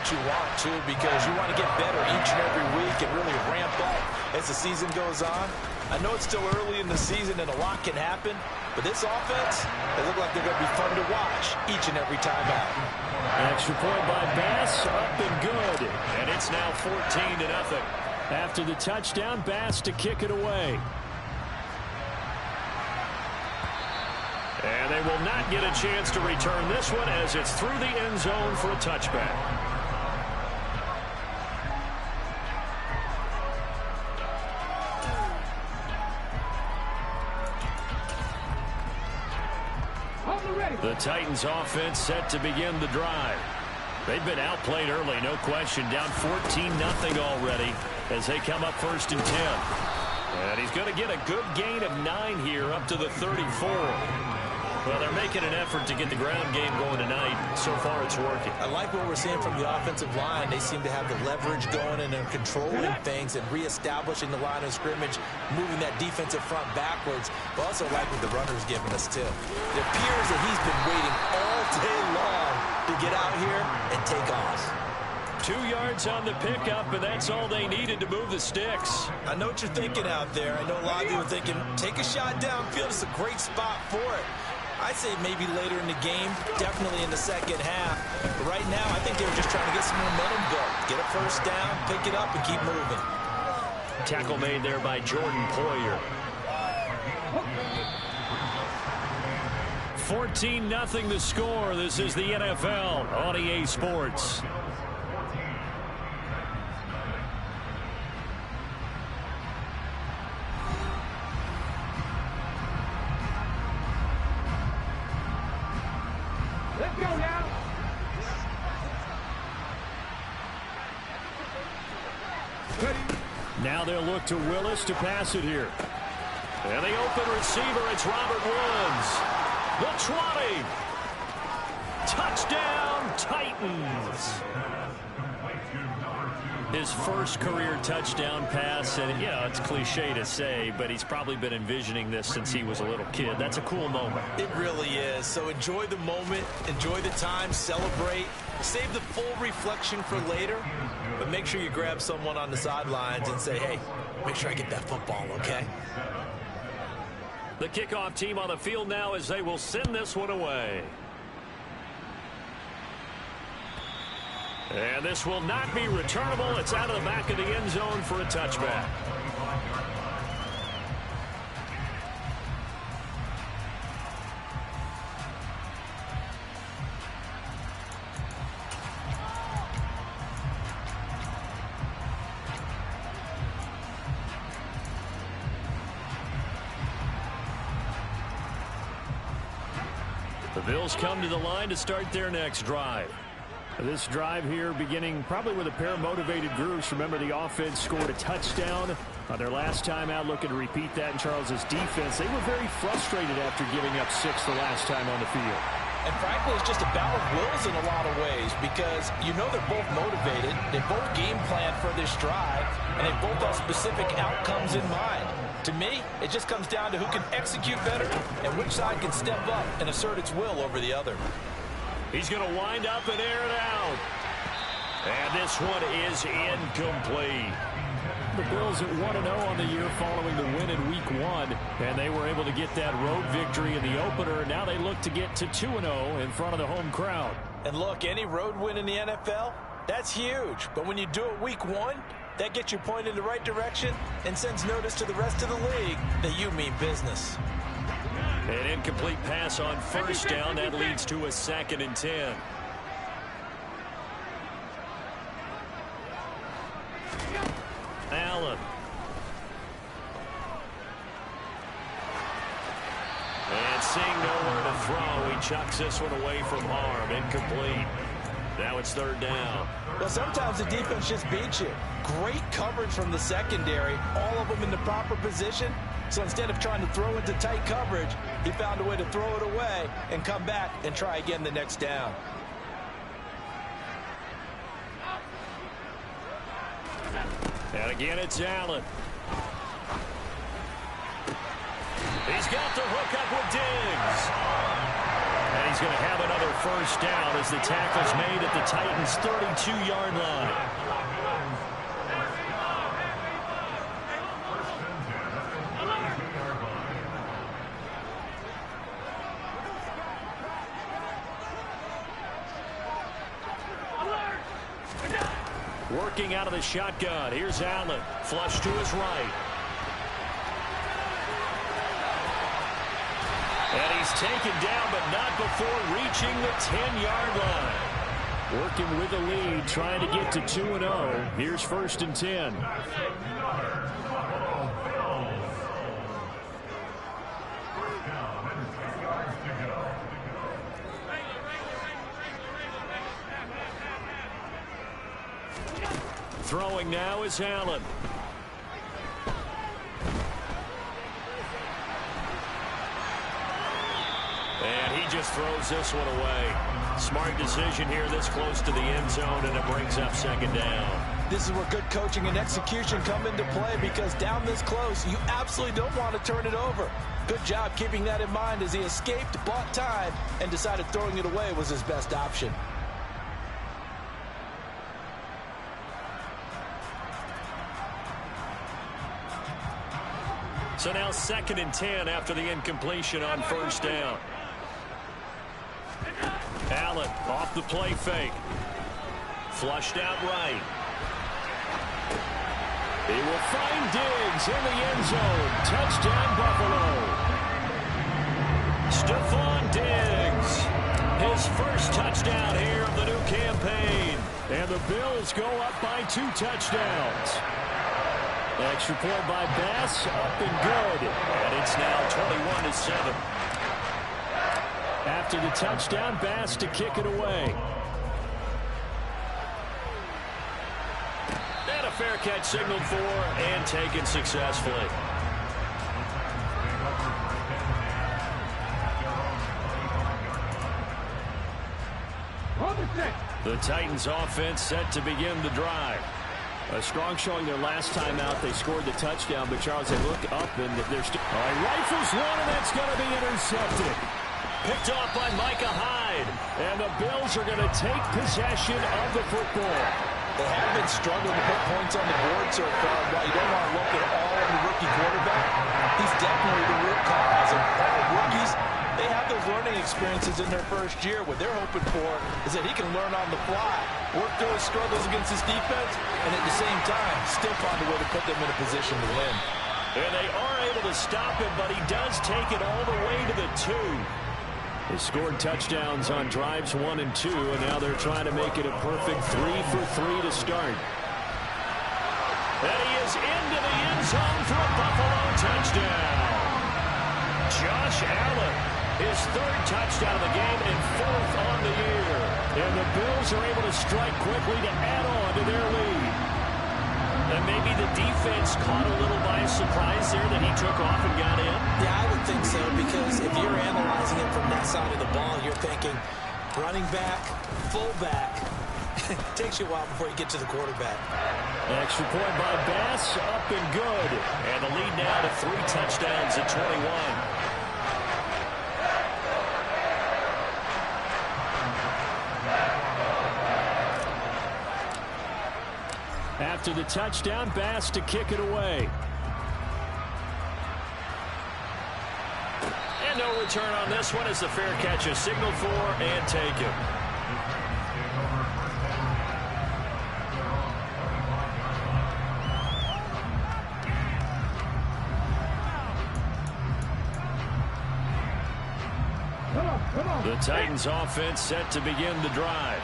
what you want, too, because you want to get better each and every week and really ramp up as the season goes on. I know it's still early in the season and a lot can happen, but this offense, they look like they're going to be fun to watch each and every time out. An extra point by Bass, up and good. And it's now 14-0. After the touchdown, Bass to kick it away. And they will not get a chance to return this one as it's through the end zone for a touchback. The Titans offense set to begin the drive. They've been outplayed early, no question. Down 14-0 already as they come up 1st and 10. And he's going to get a good gain of 9 here up to the 34. Well, they're making an effort to get the ground game going tonight. So far, it's working. I like what we're seeing from the offensive line. They seem to have the leverage going and they're controlling things and reestablishing the line of scrimmage, moving that defensive front backwards. But also like what the runner's giving us, too. It appears that he's been waiting all day long to get out here and take off. 2 yards on the pickup, and that's all they needed to move the sticks. I know what you're thinking out there. I know a lot of you are thinking, take a shot downfield. It's a great spot for it. I'd say maybe later in the game, definitely in the second half. But right now, I think they were just trying to get some momentum going. Get a first down, pick it up, and keep moving. Tackle made there by Jordan Poyer. 14-0 the score. This is the NFL on EA Sports. Now they'll look to Willis to pass it here. And the open receiver, it's Robert Woods. The 20. Touchdown, Titans. His first career touchdown pass, and it's cliche to say, but he's probably been envisioning this since he was a little kid. That's a cool moment. It really is. So enjoy the moment, enjoy the time, celebrate, save the full reflection for later, but make sure you grab someone on the sidelines and say, hey, make sure I get that football, okay? The kickoff team on the field now as they will send this one away. And this will not be returnable. It's out of the back of the end zone for a touchback. The Bills come to the line to start their next drive. This drive here beginning probably with a pair of motivated groups. Remember, the offense scored a touchdown on their last time out, looking to repeat that in Charles's defense. They were very frustrated after giving up 6 the last time on the field. And frankly, it's just a battle of wills in a lot of ways because you know they're both motivated. They both game plan for this drive, and they both have specific outcomes in mind. To me, it just comes down to who can execute better and which side can step up and assert its will over the other. He's going to wind up and air it out. And this one is incomplete. The Bills at 1-0 on the year following the win in Week 1. And they were able to get that road victory in the opener. Now they look to get to 2-0 in front of the home crowd. And look, any road win in the NFL, that's huge. But when you do it Week 1, that gets you pointed in the right direction and sends notice to the rest of the league that you mean business. An incomplete pass on first down. That leads to a 2nd and 10. Allen. And seeing nowhere to throw, he chucks this one away from harm. Incomplete. Now it's 3rd down. Well, sometimes the defense just beats you. Great coverage from the secondary, all of them in the proper position. So instead of trying to throw into tight coverage, he found a way to throw it away and come back and try again the next down. And again, it's Allen. He's got the hook up with Diggs. And he's going to have another first down as the tackle's made at the Titans' 32-yard line. Working out of the shotgun. Here's Allen. Flush to his right. And he's taken down, but not before reaching the 10-yard line. Working with the lead, trying to get to 2-0. Here's 1st and 10. Throwing now is Allen. And he just throws this one away. Smart decision here this close to the end zone, and it brings up 2nd down. This is where good coaching and execution come into play, because down this close, you absolutely don't want to turn it over. Good job keeping that in mind as he escaped, bought time, and decided throwing it away was his best option. So now 2nd and 10 after the incompletion on 1st down. Allen off the play fake. Flushed out right. He will find Diggs in the end zone. Touchdown, Buffalo. Stephon Diggs. His first touchdown here of the new campaign. And the Bills go up by 2 touchdowns. Extra point by Bass, up and good. And it's now 21-7. After the touchdown, Bass to kick it away. And a fair catch signaled for and taken successfully. The Titans offense set to begin the drive. A strong showing their last time out. They scored the touchdown, but Charles, they look up and they're still... rifles one, and that's going to be intercepted. Picked off by Micah Hyde. And the Bills are going to take possession of the football. They have been struggling to put points on the board so far. While you don't want to look at all of the rookie quarterback, he's definitely the root cause of all rookies. They have those learning experiences in their first year. What they're hoping for is that he can learn on the fly, work through his struggles against his defense, and at the same time, still find a way to put them in a position to win. And they are able to stop him, but he does take it all the way to the 2. They scored touchdowns on drives 1 and 2, and now they're trying to make it a perfect 3 for 3 to start. And he is into the end zone for a Buffalo touchdown. Josh Allen, his 3rd touchdown of the game and 4th on the year. And the Bills are able to strike quickly to add on to their lead. And maybe the defense caught a little by surprise there that he took off and got in. Yeah, I would think so, because if you're analyzing it from that side of the ball, you're thinking running back, fullback. It takes you a while before you get to the quarterback. Extra point by Bass, up and good. And the lead now to 3 touchdowns at 21. After the touchdown, Bass to kick it away. And no return on this one as the fair catch is signaled for and taken. The Titans offense set to begin the drive.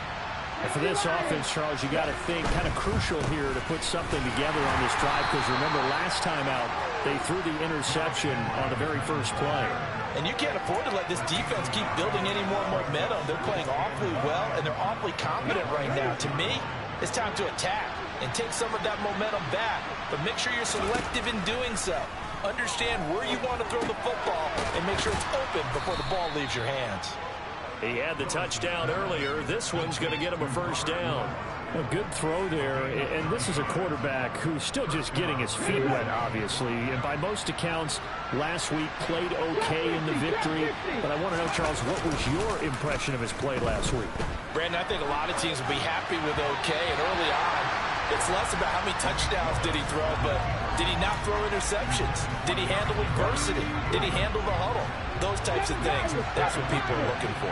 And for this offense, Charles, you got to think kind of crucial here to put something together on this drive, because remember last time out they threw the interception on the very first play. And you can't afford to let this defense keep building any more momentum. They're playing awfully well, and they're awfully confident right now. To me, it's time to attack and take some of that momentum back. But make sure you're selective in doing so. Understand where you want to throw the football and make sure it's open before the ball leaves your hands. He had the touchdown earlier. This one's going to get him a first down. A good throw there, and this is a quarterback who's still just getting his feet wet, obviously. And by most accounts, last week played okay in the victory. But I want to know, Charles, what was your impression of his play last week? Brandon, I think a lot of teams will be happy with okay, and early on, it's less about how many touchdowns did he throw, but did he not throw interceptions? Did he handle adversity? Did he handle the huddle? Those types of things, that's what people are looking for.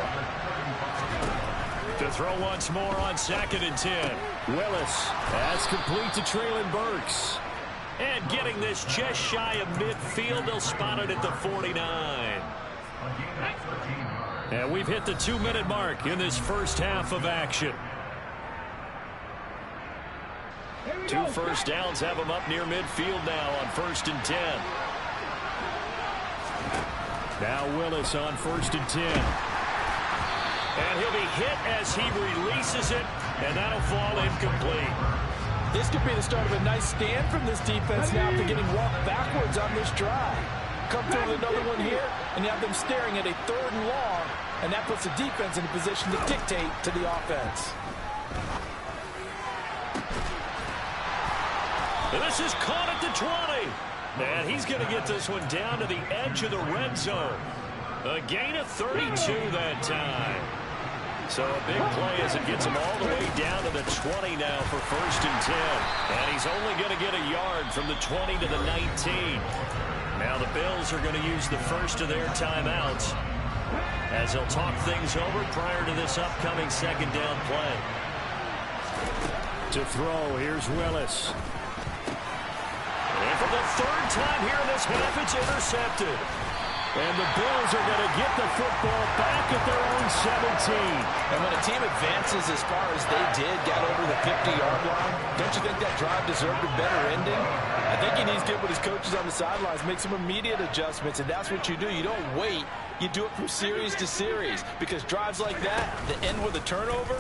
To throw once more on 2nd and 10. Willis, that's complete to Treylon Burks. And getting this just shy of midfield, they'll spot it at the 49. And we've hit the 2-minute mark in this first half of action. 2 first downs have them up near midfield now on 1st and 10. Now Willis on 1st and 10. And he'll be hit as he releases it, and that'll fall incomplete. This could be the start of a nice stand from this defense now after getting walked backwards on this drive. Come through with another one here, and you have them staring at a 3rd and long, and that puts the defense in a position to dictate to the offense. And this is caught at the 20. And he's going to get this one down to the edge of the red zone. A gain of 32 that time. So a big play as it gets him all the way down to the 20 now for 1st and 10. And he's only going to get a yard from the 20 to the 19. Now the Bills are going to use the first of their timeouts as they'll talk things over prior to this upcoming 2nd down play. To throw, here's Willis. And for the 3rd time here in this half, it's intercepted. And the Bills are going to get the football back at their own 17. And when a team advances as far as they did, got over the 50-yard line, don't you think that drive deserved a better ending? I think he needs to get with his coaches on the sidelines, make some immediate adjustments, and that's what you do. You don't wait. You do it from series to series, because drives like that end with a turnover,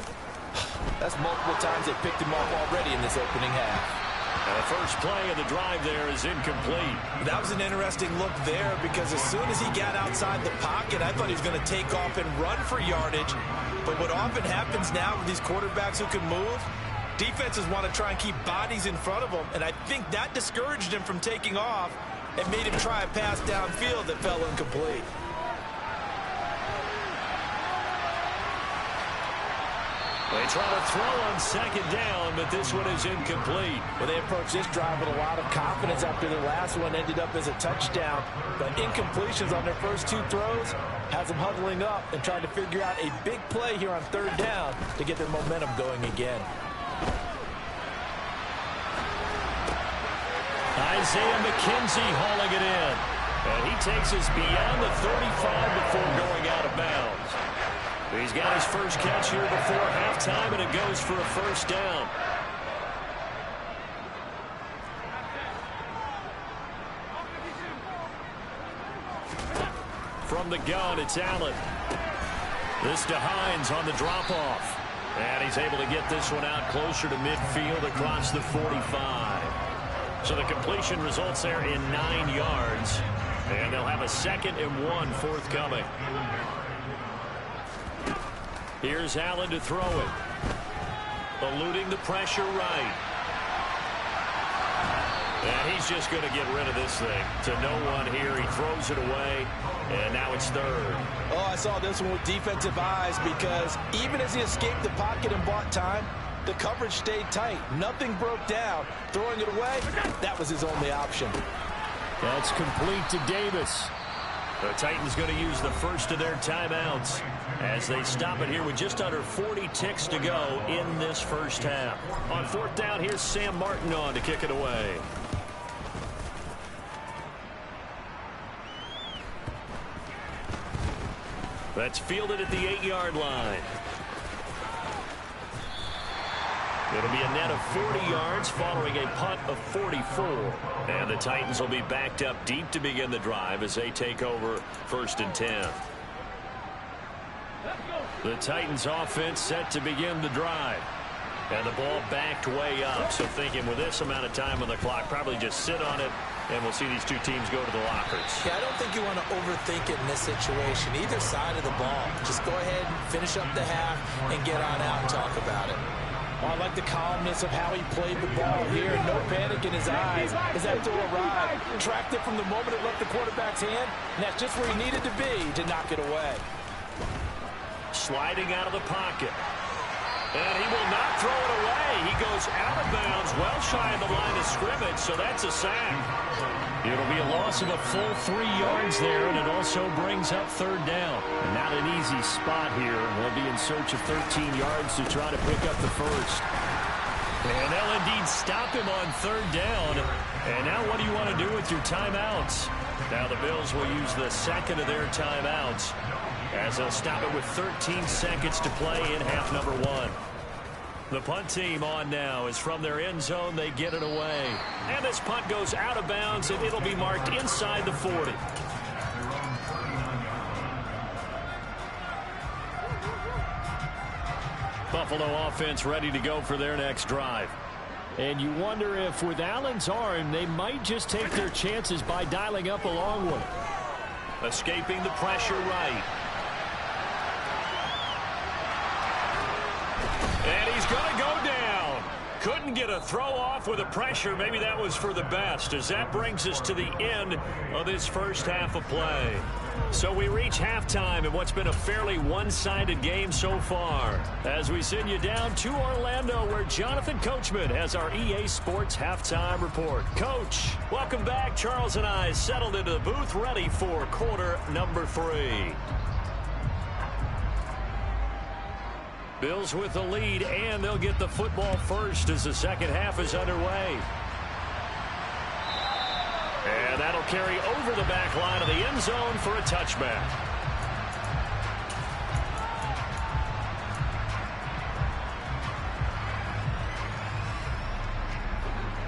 that's multiple times they picked him off already in this opening half. And the first play of the drive there is incomplete. That was an interesting look there because as soon as he got outside the pocket, I thought he was going to take off and run for yardage. But what often happens now with these quarterbacks who can move, defenses want to try and keep bodies in front of them. And I think that discouraged him from taking off and made him try a pass downfield that fell incomplete. They try to throw on 2nd down, but this one is incomplete. Well, they approached this drive with a lot of confidence after their last one ended up as a touchdown. But incompletions on their first 2 throws has them huddling up and trying to figure out a big play here on 3rd down to get their momentum going again. Isaiah McKenzie hauling it in. And he takes us beyond the 35 before going out of bounds. He's got his first catch here before halftime, and it goes for a 1st down. From the gun, it's Allen. This to Hines on the drop-off. And he's able to get this one out closer to midfield across the 45. So the completion results there in 9 yards. And they'll have a 2nd and 1 forthcoming. Here's Allen to throw it. Eluding the pressure right. And he's just going to get rid of this thing to no one here. He throws it away, and now it's 3rd. Oh, I saw this one with defensive eyes because even as he escaped the pocket and bought time, the coverage stayed tight. Nothing broke down. Throwing it away, that was his only option. That's complete to Davis. The Titans going to use the first of their timeouts as they stop it here with just under 40 ticks to go in this first half. On 4th down, here's Sam Martin on to kick it away. That's fielded at the 8-yard line. It'll be a net of 40 yards following a punt of 44. And the Titans will be backed up deep to begin the drive as they take over 1st and 10. The Titans offense set to begin the drive. And the ball backed way up. So thinking with this amount of time on the clock, probably just sit on it, and we'll see these 2 teams go to the lockers. Yeah, I don't think you want to overthink it in this situation. Either side of the ball. Just go ahead and finish up the half and get on out and talk about it. I like the calmness of how he played the ball here. No panic in his eyes as that throw arrived. Tracked it from the moment it left the quarterback's hand, and that's just where he needed to be to knock it away. Sliding out of the pocket. And he will not throw it away. He goes out of bounds, well shy of the line of scrimmage, so that's a sack. It'll be a loss of a full 3 yards there, and it also brings up third down. Not an easy spot here. They'll be in search of 13 yards to try to pick up the first. And they'll indeed stop him on third down. And now what do you want to do with your timeouts? Now the Bills will use the second of their timeouts, as they'll stop it with 13 seconds to play in half number 1. The punt team on now is from their end zone. They get it away. And this punt goes out of bounds, and it'll be marked inside the 40. Buffalo offense ready to go for their next drive. And you wonder if with Allen's arm, they might just take their chances by dialing up a long one. Escaping the pressure right. And he's going to go down. Couldn't get a throw off with the pressure. Maybe that was for the best, as that brings us to the end of this first half of play. So we reach halftime in what's been a fairly one-sided game so far, as we send you down to Orlando, where Jonathan Coachman has our EA Sports halftime report. Coach, welcome back. Charles and I settled into the booth, ready for quarter number 3. Bills with the lead, and they'll get the football first as the second half is underway. And that'll carry over the back line of the end zone for a touchback.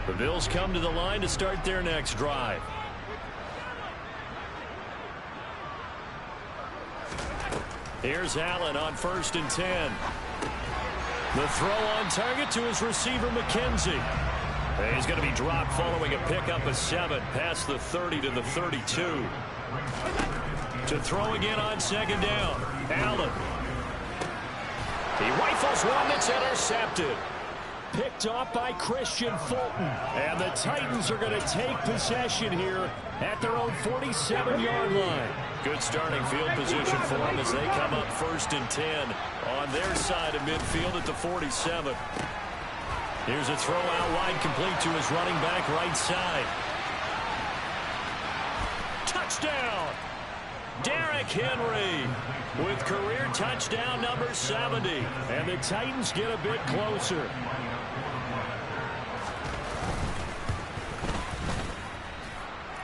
The Bills come to the line to start their next drive. Here's Allen on 1st and 10. The throw on target to his receiver, McKenzie. He's going to be dropped following a pickup of 7 past the 30 to the 32. To throw again on 2nd down. Allen. He rifles one that's intercepted. Picked off by Christian Fulton. And the Titans are going to take possession here at their own 47-yard line. Good starting field position for them as they come up 1st and 10 on their side of midfield at the 47. Here's a throw out wide, complete to his running back right side. Touchdown! Derrick Henry with career touchdown number 70. And the Titans get a bit closer.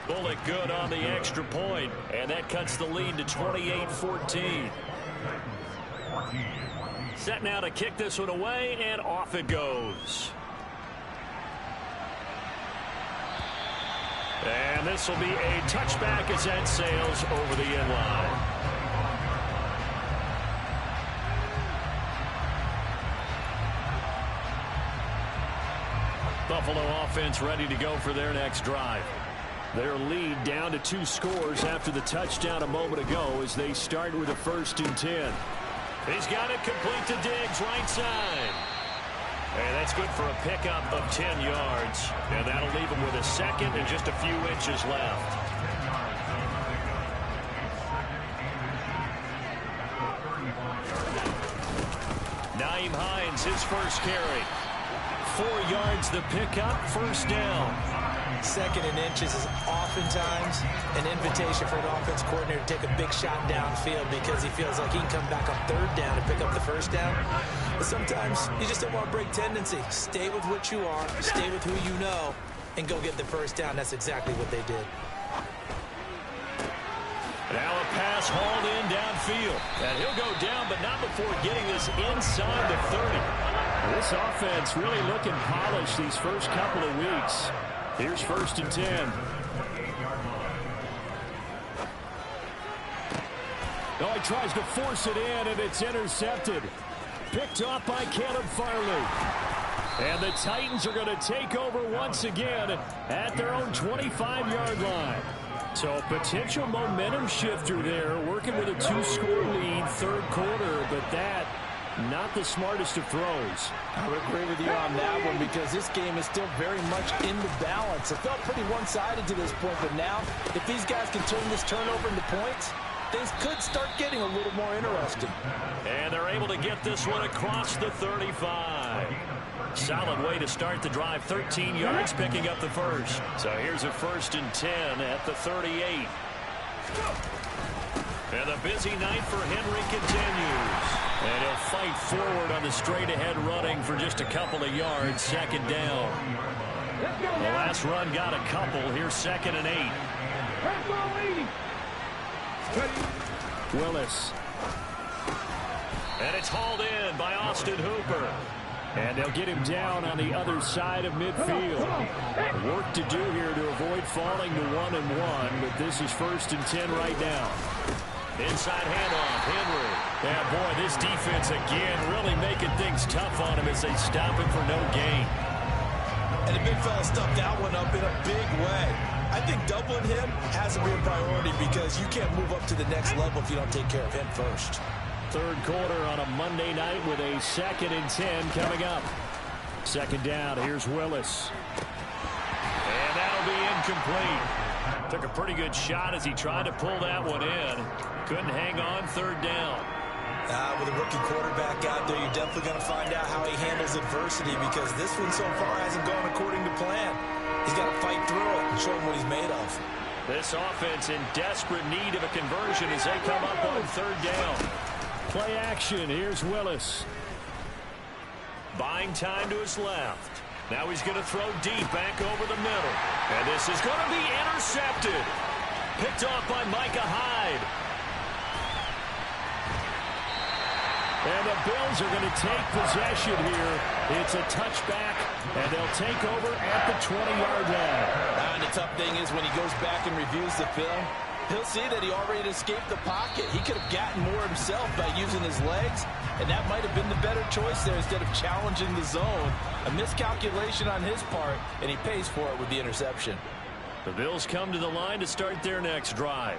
Bullock good on the extra point, and that cuts the lead to 28-14. Set now to kick this one away, and off it goes. And this will be a touchback as that sails over the end line. Buffalo offense ready to go for their next drive. Their lead down to 2 scores after the touchdown a moment ago as they start with a 1st and 10. He's got it complete to Diggs, right side. And that's good for a pickup of 10 yards. And that'll leave him with a second and just a few inches left. Nyheim Hines, his first carry. 4 yards the pickup, 1st down. 2nd and inches is oftentimes an invitation for an offense coordinator to take a big shot downfield because he feels like he can come back on 3rd down and pick up the 1st down. But sometimes you just don't want to break tendency. Stay with what you are, stay with who you know, and go get the 1st down. That's exactly what they did. Now a pass hauled in downfield. And he'll go down, but not before getting this inside the 30. This offense really looking polished these first couple of weeks. Here's 1st and 10. Oh, he tries to force it in, and it's intercepted. Picked off by Caleb Farley. And the Titans are going to take over once again at their own 25-yard line. So a potential momentum shifter there, working with a 2-score lead, 3rd quarter, but that not the smartest of throws. I would agree with you on that one because this game is still very much in the balance. It felt pretty one-sided to this point, but now if these guys can turn this turnover into points, things could start getting a little more interesting. And they're able to get this one across the 35. Solid way to start the drive. 13 yards picking up the first. So here's a 1st and 10 at the 38. And the busy night for Henry continues. And he'll fight forward on the straight-ahead running for just a couple of yards. 2nd down. The last run got a couple. Here's 2nd and 8. Willis. And it's hauled in by Austin Hooper. And they'll get him down on the other side of midfield. Work to do here to avoid falling to 1-1, but this is 1st and 10 right now. Inside handoff, Henry. Yeah, boy, this defense again really making things tough on him as they stop him for no gain. And the big fella stuffed that one up in a big way. I think doubling him has to be a priority because you can't move up to the next level if you don't take care of him first. 3rd quarter on a Monday night with a 2nd and 10 coming up. 2nd down, here's Willis. And that'll be incomplete. Took a pretty good shot as he tried to pull that one in. Couldn't hang on. 3rd down. With a rookie quarterback out there, you're definitely going to find out how he handles adversity because this one so far hasn't gone according to plan. He's got to fight through it and show him what he's made of. This offense in desperate need of a conversion as they come up on 3rd down. Play action. Here's Willis. Buying time to his left. Now he's going to throw deep back over the middle. And this is going to be intercepted. Picked off by Micah Hyde. And the Bills are going to take possession here. It's a touchback, and they'll take over at the 20-yard line. And the tough thing is when he goes back and reviews the film, he'll see that he already escaped the pocket. He could have gotten more himself by using his legs, and that might have been the better choice there instead of challenging the zone. A miscalculation on his part, and he pays for it with the interception. The Bills come to the line to start their next drive.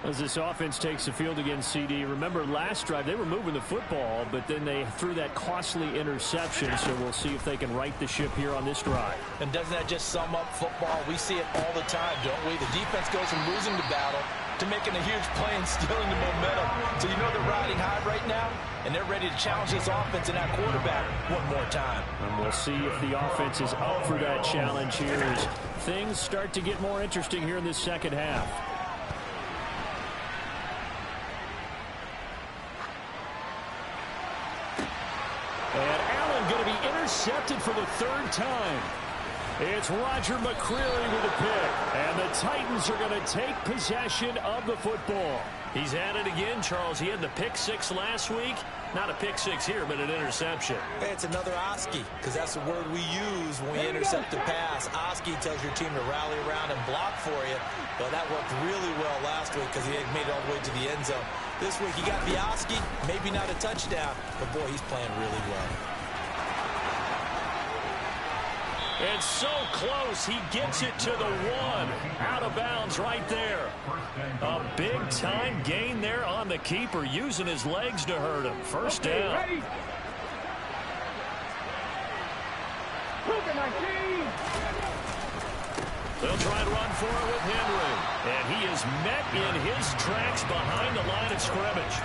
As this offense takes the field against CD, remember last drive they were moving the football, but then they threw that costly interception, so we'll see if they can right the ship here on this drive. And doesn't that just sum up football? We see it all the time, don't we? The defense goes from losing the battle to making a huge play and stealing the momentum. So you know they're riding high right now, and they're ready to challenge this offense and that quarterback one more time. And we'll see if the offense is up for that challenge here as things start to get more interesting here in this 2nd half. And Allen going to be intercepted for the 3rd time. It's Roger McCreary with a pick. And the Titans are going to take possession of the football. He's at it again, Charles. He had the pick 6 last week. Not a pick 6 here, but an interception. Hey, it's another Oski, because that's the word we use when we intercept a pass. Oski tells your team to rally around and block for you. But that worked really well last week because he had made it all the way to the end zone. This week he got the Oski, maybe not a touchdown, but boy, he's playing really well. And so close, he gets it to the 1. Out of bounds right there. A big-time gain there on the keeper, using his legs to hurt him. 1st down. They'll try and run for it with Henry. And he is met in his tracks behind the line of scrimmage.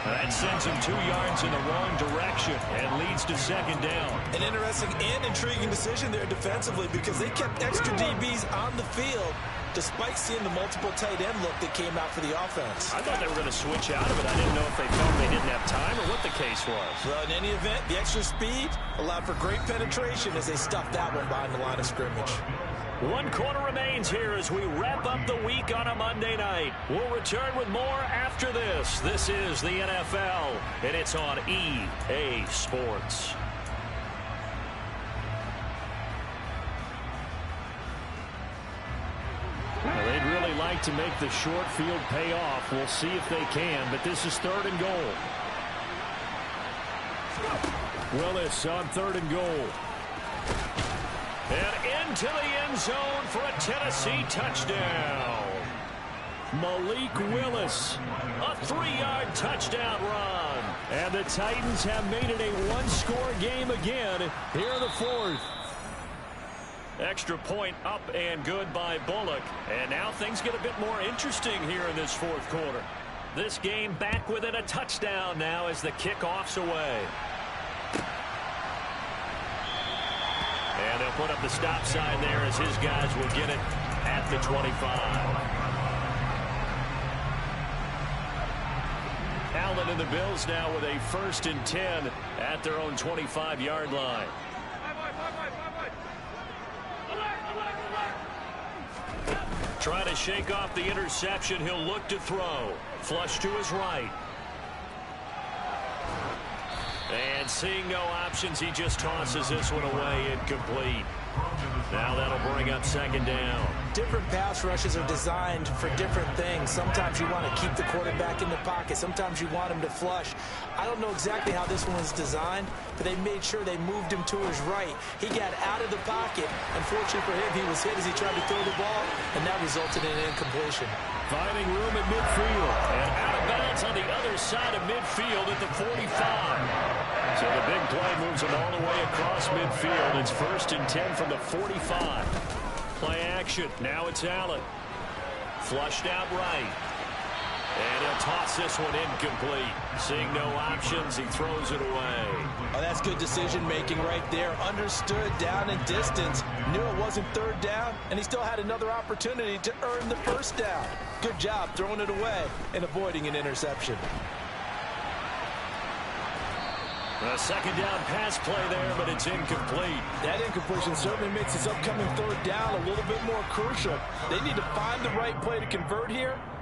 That sends him 2 yards in the wrong direction and leads to 2nd down. An interesting and intriguing decision there defensively because they kept extra DBs on the field despite seeing the multiple tight end look that came out for the offense. I thought they were going to switch out of it. I didn't know if they felt they didn't have time or what the case was. Well, in any event, the extra speed allowed for great penetration as they stuffed that one behind the line of scrimmage. 1 quarter remains here as we wrap up the week on a Monday night. We'll return with more after this. This is the NFL, and it's on EA Sports. Well, they'd really like to make the short field pay off. We'll see if they can, but this is 3rd and goal. Willis on 3rd and goal. And into the end zone for a Tennessee touchdown. Malik Willis, a 3-yard touchdown run. And the Titans have made it a one-score game again here in the fourth. Extra point up and good by Bullock. And now things get a bit more interesting here in this fourth quarter. This game back within a touchdown now as the kickoff's away. And they'll put up the stop sign there as his guys will get it at the 25. Allen and the Bills now with a 1st and 10 at their own 25-yard line. Trying to shake off the interception. He'll look to throw. Flush to his right. And seeing no options, he just tosses this one away, incomplete. Now that'll bring up 2nd down. Different pass rushes are designed for different things. Sometimes you want to keep the quarterback in the pocket. Sometimes you want him to flush. I don't know exactly how this one was designed, but they made sure they moved him to his right. He got out of the pocket. Unfortunately for him, he was hit as he tried to throw the ball, and that resulted in an incompletion. Finding room at midfield. And out of bounds on the other side of midfield at the 45. So the big play moves him all the way across midfield. It's 1st and 10 from the 45. Play action. Now it's Allen. Flushed out right. And he'll toss this one incomplete. Seeing no options, he throws it away. Oh, that's good decision-making right there. Understood down and distance. Knew it wasn't 3rd down, and he still had another opportunity to earn the 1st down. Good job throwing it away and avoiding an interception. A 2nd down pass play there, but it's incomplete. That incompletion certainly makes this upcoming 3rd down a little bit more crucial. They need to find the right play to convert here.